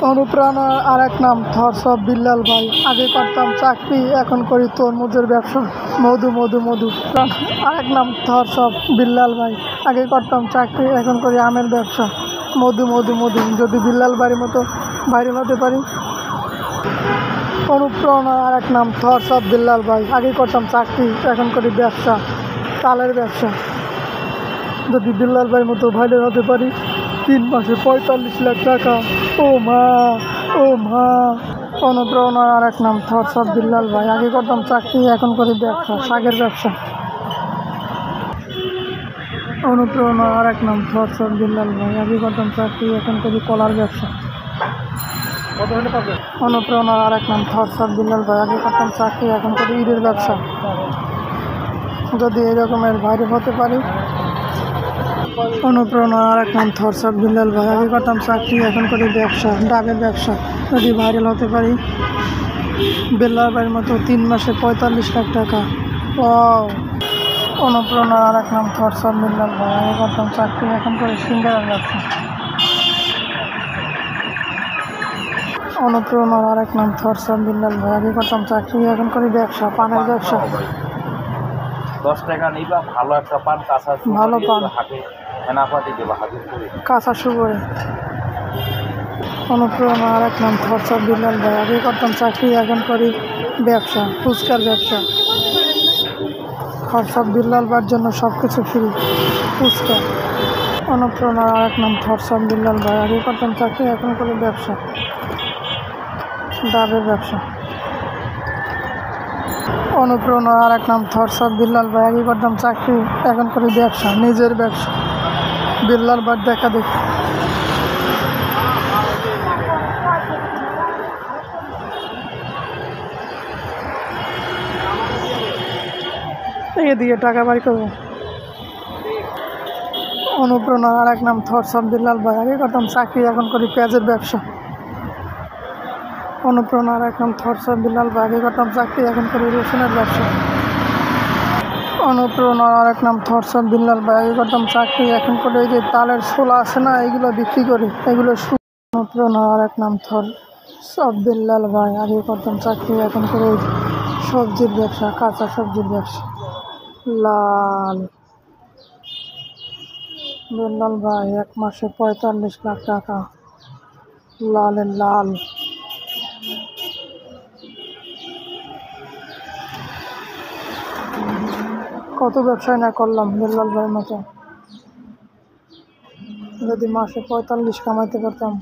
অনুপ্রেরণার আর এক নাম থরসব বিল্লাল ভাই। আগে করতাম চাকরি, এখন করি তরমুজের ব্যবসা। মধু মধু মধু আর এক নাম থরসব বিল্লাল ভাই। আগে করতাম চাকরি, এখন করি আমের ব্যবসা। মধু মধু মধু যদি বিল্লাল বাড়ির মতো ভাইরাল হতে পারি। অনুপ্রেরণার আর এক নাম থরসব বিল্লাল ভাই। আগে করতাম চাকরি, এখন করি ব্যবসা, তালের ব্যবসা। যদি বিল্লাল ভাইয়ের মতো ভাইরাল হতে পারি। 3 মাসে 45 লাখ টাকা। ও মা, ও মা। অনুপ্রেরণার আর এক নাম থরসব বিল্লাল ভাই। আগে করতাম চাকরি, এখন করি ব্যবসা, শাকের ব্যবসা। অনুপ্রেরণার আর এক নাম থরসব বিল্লাল ভাই। আগে করতাম চাকরি, এখন করি কলার ব্যবসা। অনুপ্রেরণার আর এক নাম থরসব বিল্লাল ভাই। আগে করতাম চাকরি, এখন করি ইটের ব্যবসা। যদি এরকমের ভাইরাল হতে পারি। অনুপ্রেরণার আর এক নাম থরসব বিল্লাল ভাই। আগে করতাম চাকরি, এখন করি ব্যবসা, ডাবের ব্যবসা। যদি ভাইরাল হতে পারি। বিল্লাল ভাইয়ের মতো 3 মাসে 45 লাখ টাকা। ওয়াও। অনুপ্রেরণার আর এক নাম থরসব বিল্লাল ভাই। আগে করতাম চাকরি, এখন করি সিঙ্গারার ব্যবসা। অনুপ্রেরণার আর এক নাম থরসব বিল্লাল ভাই। আগে করতাম চাকরি, এখন করি ব্যবসা, পানের ব্যবসা। 10 টাকা নিবা, ভালো একটা পান, কাঁচা ভালো পান, কাঁচা সুগরে। অনুপ্রেরণা আর এক নাম থরসব বিল্লাল ভাই। আগে করতাম চাকরি, এখন করি ব্যবসা, ফুচকার ব্যবসা। থরসব বিল্লাল ভাইয়ের জন্য সব কিছু ফ্রি, ফুচকা। অনুপ্রেরণার আর এক নাম থরসব বিল্লাল ভাই। আগে করতাম চাকরি, এখন করি ব্যবসা, ডাবের ব্যবসা। অনুপ্রেরণার আর এক নাম থরসব বিল্লাল ভাই। আগে করতাম চাকরি, এখন করি ব্যবসা, নিজের ব্যবসা। বিল্লাল ভাই দেখা দেখি। এদিকে টাকা বাড়ি করবো। অনুপ্রেরণার আর এক নাম থরসব বিল্লাল ভাই। আগে করতাম চাকরি, এখন করি পেঁয়াজের ব্যবসা। অনুপ্রেরণার আর এক নাম থরসব বিল্লাল ভাই। আগে করতাম চাকরি, এখন করি রসুনের ব্যবসা। অনুপ্রেরণার আর এক নাম থরসব বিল্লাল ভাই। আগে করতাম চাকরি, এখন করে এই যে তালের ছোলা আছে না, এইগুলো বিক্রি করি, এগুলো। অনুপ্রেরণার আর এক নাম থরসব বিল্লাল ভাই। আগে করতাম চাকরি, এখন করে সবজির ব্যবসা, কাঁচা সবজির ব্যবসা। লাল বিল্লাল ভাই 1 মাসে 45 লাখ টাকা। লালের লাল। কত ব্যবসায় না করলাম বিল্লাল ভাইয়ের মতো। যদি মাসে 45 কামাইতে পারতাম।